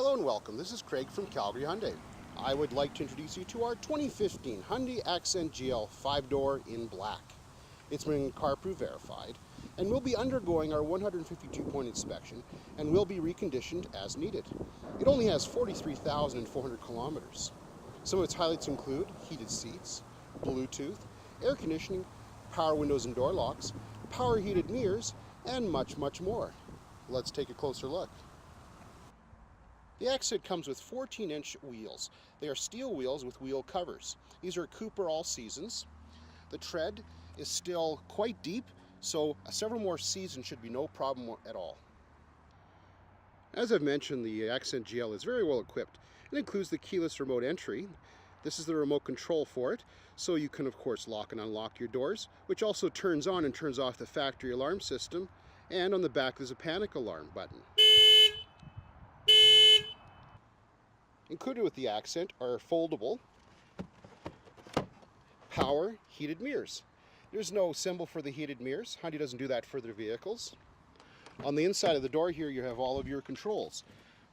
Hello and welcome. This is Craig from Calgary Hyundai. I would like to introduce you to our 2015 Hyundai Accent GL 5-door in black. It's been CarProof Verified and will be undergoing our 152-point inspection and will be reconditioned as needed. It only has 43,400 kilometers. Some of its highlights include heated seats, Bluetooth, air conditioning, power windows and door locks, power heated mirrors, and much more. Let's take a closer look. The Accent comes with 14-inch wheels. They are steel wheels with wheel covers. These are Cooper all seasons. The tread is still quite deep, so several more seasons should be no problem at all. As I've mentioned, the Accent GL is very well equipped. It includes the keyless remote entry. This is the remote control for it, so you can of course lock and unlock your doors, which also turns on and turns off the factory alarm system, and on the back there's a panic alarm button. Included with the Accent are foldable power heated mirrors. There's no symbol for the heated mirrors. Hyundai doesn't do that for their vehicles. On the inside of the door here you have all of your controls.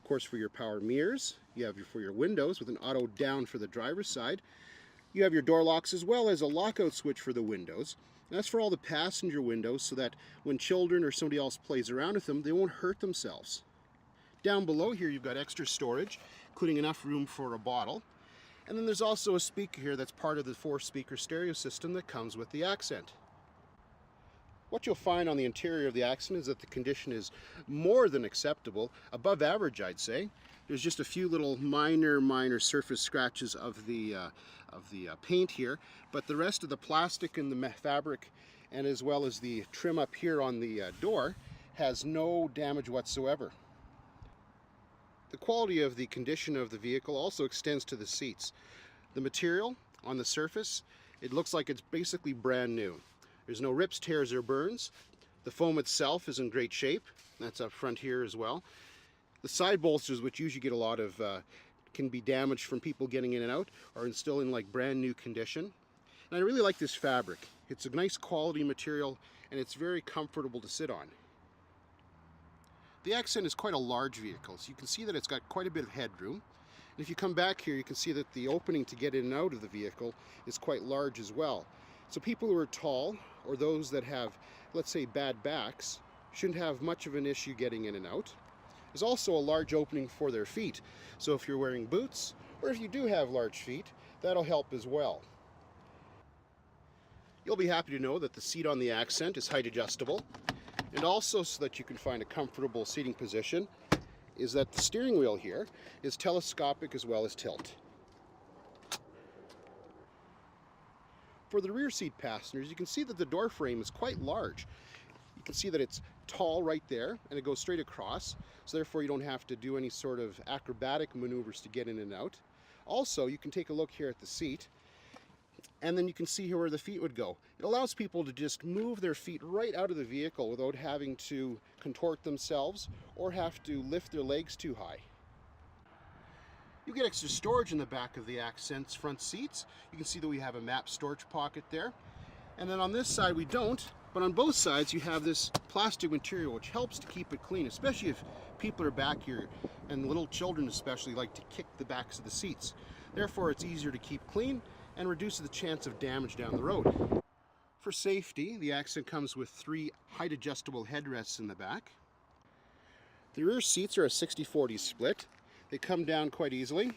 Of course, for your power mirrors, you have for your windows with an auto down for the driver's side. You have your door locks as well as a lockout switch for the windows. And that's for all the passenger windows so that when children or somebody else plays around with them, they won't hurt themselves. Down below here you've got extra storage, including enough room for a bottle. And then there's also a speaker here that's part of the 4-speaker stereo system that comes with the Accent. What you'll find on the interior of the Accent is that the condition is more than acceptable, above average I'd say. There's just a few little minor surface scratches of the paint here, but the rest of the plastic and the fabric and as well as the trim up here on the door has no damage whatsoever. The quality of the condition of the vehicle also extends to the seats. The material on the surface, it looks like it's basically brand new. There's no rips, tears, or burns. The foam itself is in great shape. That's up front here as well. The side bolsters, which usually get a lot of, can be damaged from people getting in and out, are still in like brand new condition. And I really like this fabric. It's a nice quality material and it's very comfortable to sit on. The Accent is quite a large vehicle, so you can see that it's got quite a bit of headroom. And if you come back here, you can see that the opening to get in and out of the vehicle is quite large as well. So people who are tall, or those that have, let's say, bad backs, shouldn't have much of an issue getting in and out. There's also a large opening for their feet, so if you're wearing boots, or if you do have large feet, that'll help as well. You'll be happy to know that the seat on the Accent is height adjustable. And also, so that you can find a comfortable seating position, is that the steering wheel here is telescopic as well as tilt. For the rear seat passengers, you can see that the door frame is quite large. You can see that it's tall right there and it goes straight across, so therefore you don't have to do any sort of acrobatic maneuvers to get in and out. Also, you can take a look here at the seat, and then you can see here where the feet would go. It allows people to just move their feet right out of the vehicle without having to contort themselves or have to lift their legs too high. You get extra storage in the back of the Accent's front seats. You can see that we have a map storage pocket there. And then on this side we don't, but on both sides you have this plastic material which helps to keep it clean, especially if people are back here and little children especially like to kick the backs of the seats. Therefore it's easier to keep clean and reduces the chance of damage down the road. For safety, the Accent comes with 3 height adjustable headrests in the back. The rear seats are a 60-40 split. They come down quite easily.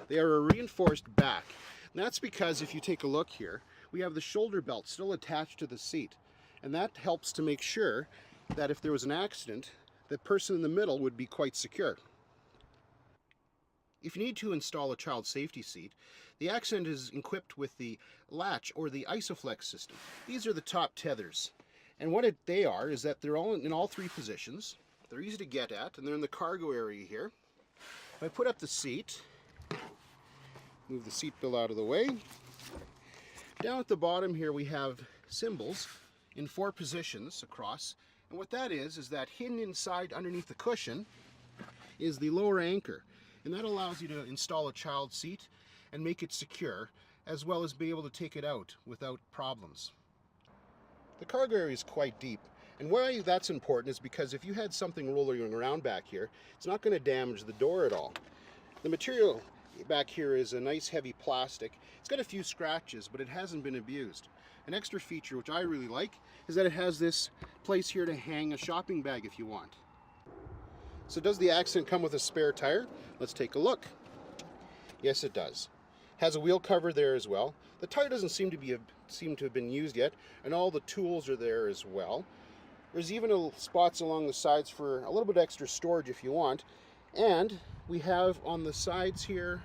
They are a reinforced back. And that's because if you take a look here, we have the shoulder belt still attached to the seat. And that helps to make sure that if there was an accident, the person in the middle would be quite secure. If you need to install a child safety seat, the Accent is equipped with the latch or the ISOFLEX system. These are the top tethers. And what they are is that they're all in all 3 positions. They're easy to get at, and they're in the cargo area here. If I put up the seat, move the seat bill out of the way. Down at the bottom here we have symbols in 4 positions across. And what that is that hidden inside underneath the cushion is the lower anchor. And that allows you to install a child seat and make it secure, as well as be able to take it out without problems. The cargo area is quite deep, And why that's important is because if you had something rolling around back here, it's not going to damage the door at all. The material back here is a nice heavy plastic. It's got a few scratches, but it hasn't been abused. An extra feature which I really like is that it has this place here to hang a shopping bag if you want. So does the Accent come with a spare tire? Let's take a look. Yes, it does. Has a wheel cover there as well. The tire doesn't seem to have been used yet, and all the tools are there as well. There's even spots along the sides for a little bit extra storage if you want. And we have on the sides here,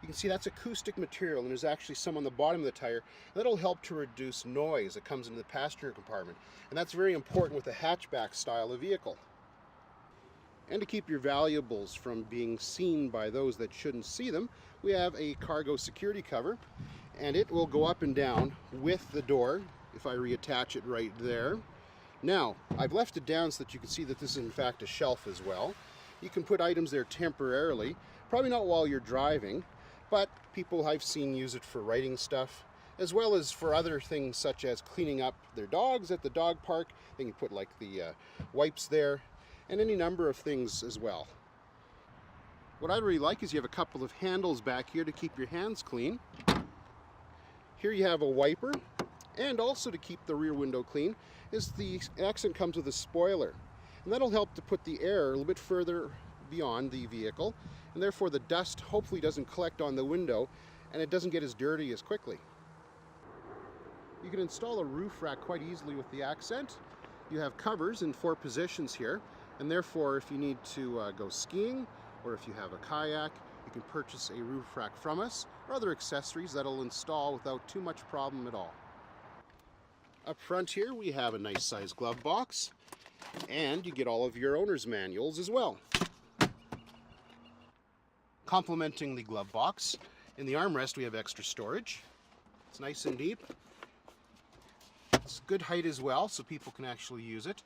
you can see that's acoustic material, and there's actually some on the bottom of the tire. That'll help to reduce noise that comes into the passenger compartment. And that's very important with a hatchback style of vehicle. And to keep your valuables from being seen by those that shouldn't see them, we have a cargo security cover, and it will go up and down with the door if I reattach it right there. Now, I've left it down so that you can see that this is in fact a shelf as well. You can put items there temporarily, probably not while you're driving, but people I've seen use it for writing stuff, as well as for other things such as cleaning up their dogs at the dog park. They can put like the wipes there, and any number of things as well. What I really like is you have a couple of handles back here to keep your hands clean. Here you have a wiper, and also to keep the rear window clean is the Accent comes with a spoiler, and that'll help to put the air a little bit further beyond the vehicle, and therefore the dust hopefully doesn't collect on the window and it doesn't get as dirty as quickly. You can install a roof rack quite easily with the Accent. You have covers in 4 positions here, and therefore if you need to go skiing, or if you have a kayak, you can purchase a roof rack from us, or other accessories that'll install without too much problem at all. Up front here we have a nice sized glove box, and you get all of your owner's manuals as well. Complementing the glove box, in the armrest we have extra storage. It's nice and deep. It's good height as well, so people can actually use it.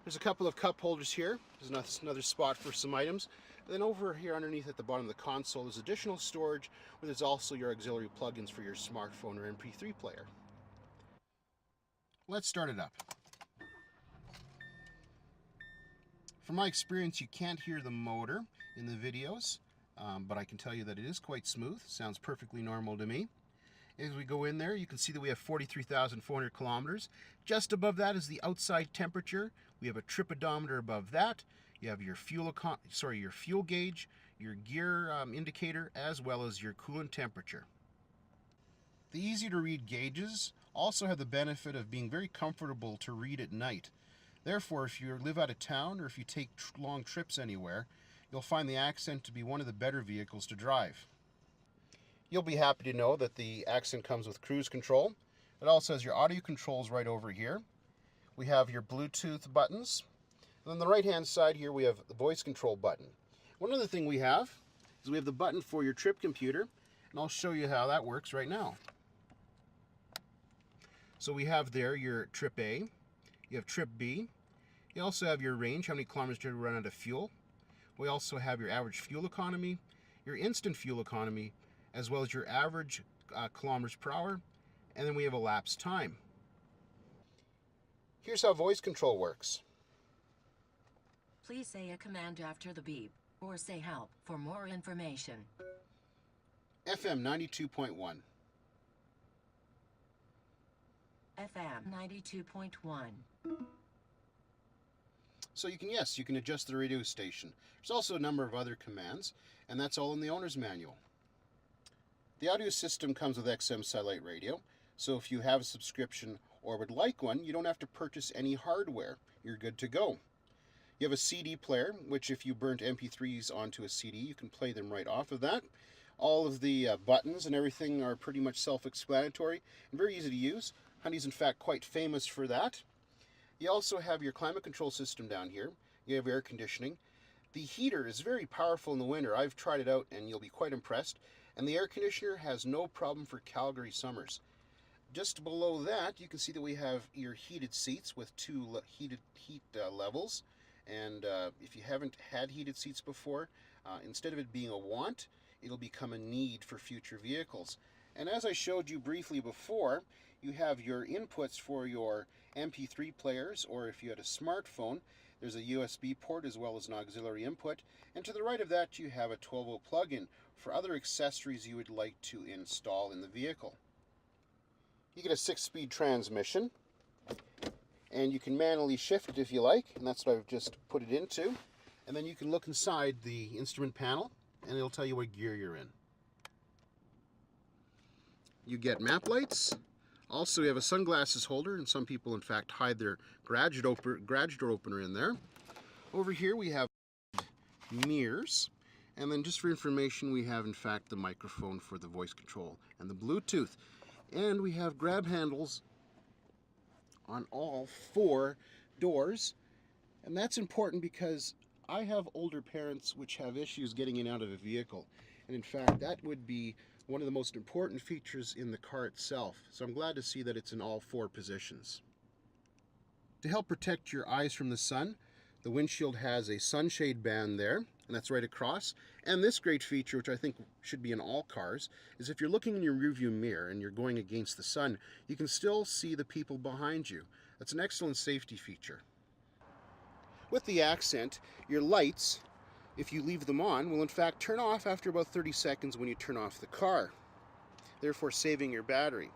There's a couple of cup holders here. There's another spot for some items. And then over here underneath at the bottom of the console there's additional storage, where there's also your auxiliary plugins for your smartphone or MP3 player. Let's start it up. From my experience, you can't hear the motor in the videos, but I can tell you that it is quite smooth. Sounds perfectly normal to me. As we go in there, you can see that we have 43,400 kilometers. Just above that is the outside temperature. We have a trip odometer above that. You have your fuel gauge, your gear indicator, as well as your coolant temperature. The easy to read gauges also have the benefit of being very comfortable to read at night. Therefore, if you live out of town or if you take long trips anywhere, you'll find the Accent to be one of the better vehicles to drive. You'll be happy to know that the Accent comes with cruise control. It also has your audio controls right over here. We have your Bluetooth buttons. And on the right hand side here we have the voice control button. One other thing we have is we have the button for your trip computer, and I'll show you how that works right now. So we have there your trip A, you have trip B, you also have your range, how many kilometers do you run out of fuel. We also have your average fuel economy, your instant fuel economy, as well as your average kilometers per hour, and then we have elapsed time. Here's how voice control works. Please say a command after the beep, or say help for more information. FM 92.1. FM 92.1. So you can adjust the radio station. There's also a number of other commands, and that's all in the owner's manual. The audio system comes with XM satellite radio, so if you have a subscription or would like one, you don't have to purchase any hardware. You're good to go. You have a CD player, which if you burnt MP3s onto a CD, you can play them right off of that. All of the buttons and everything are pretty much self-explanatory and very easy to use. Hyundai's in fact quite famous for that. You also have your climate control system down here. You have air conditioning. The heater is very powerful in the winter. I've tried it out and you'll be quite impressed. And the air conditioner has no problem for Calgary summers. Just below that, you can see that we have your heated seats with 2 heat levels. And if you haven't had heated seats before, instead of it being a want, it'll become a need for future vehicles. And as I showed you briefly before, you have your inputs for your MP3 players, or if you had a smartphone, there's a USB port as well as an auxiliary input. And to the right of that, you have a 12-volt plug-in for other accessories you would like to install in the vehicle. You get a 6-speed transmission, and you can manually shift it if you like, and that's what I've just put it into. And then you can look inside the instrument panel, and it'll tell you what gear you're in. You get map lights. Also, you have a sunglasses holder, and some people, in fact, hide their garage door opener in there. Over here, we have mirrors. And then just for information, we have, in fact, the microphone for the voice control and the Bluetooth. And we have grab handles on all 4 doors. And that's important because I have older parents which have issues getting in and out of a vehicle. And in fact, that would be one of the most important features in the car itself. So I'm glad to see that it's in all 4 positions. To help protect your eyes from the sun, the windshield has a sunshade band there, and that's right across. And this great feature, which I think should be in all cars, is if you're looking in your rearview mirror and you're going against the sun, you can still see the people behind you. That's an excellent safety feature. With the Accent, your lights, if you leave them on, will in fact turn off after about 30 seconds when you turn off the car, therefore saving your battery.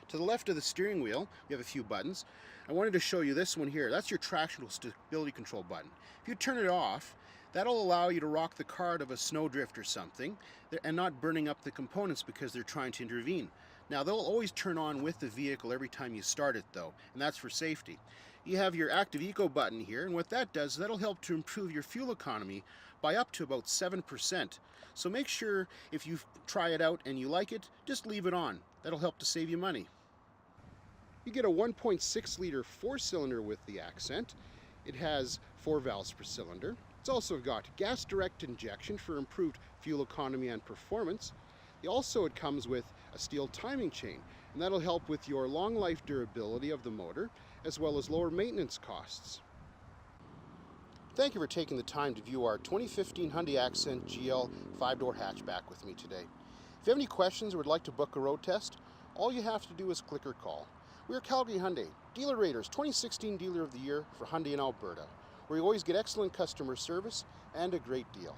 To the left of the steering wheel, you have a few buttons. I wanted to show you this one here. That's your traction stability control button. If you turn it off, that'll allow you to rock the car out of a snowdrift or something and not burning up the components because they're trying to intervene. Now, they'll always turn on with the vehicle every time you start it though, and that's for safety. You have your Active Eco button here, and what that does, that'll help to improve your fuel economy by up to about 7%. So make sure if you try it out and you like it, just leave it on. That'll help to save you money. You get a 1.6 liter 4-cylinder with the Accent. It has 4 valves per cylinder. It's also got gas direct injection for improved fuel economy and performance. It comes with a steel timing chain, and that'll help with your long life durability of the motor, as well as lower maintenance costs. Thank you for taking the time to view our 2015 Hyundai Accent GL 5-door hatchback with me today. If you have any questions or would like to book a road test, all you have to do is click or call. We are Calgary Hyundai, Dealer Raters 2016 Dealer of the Year for Hyundai in Alberta, where you always get excellent customer service and a great deal.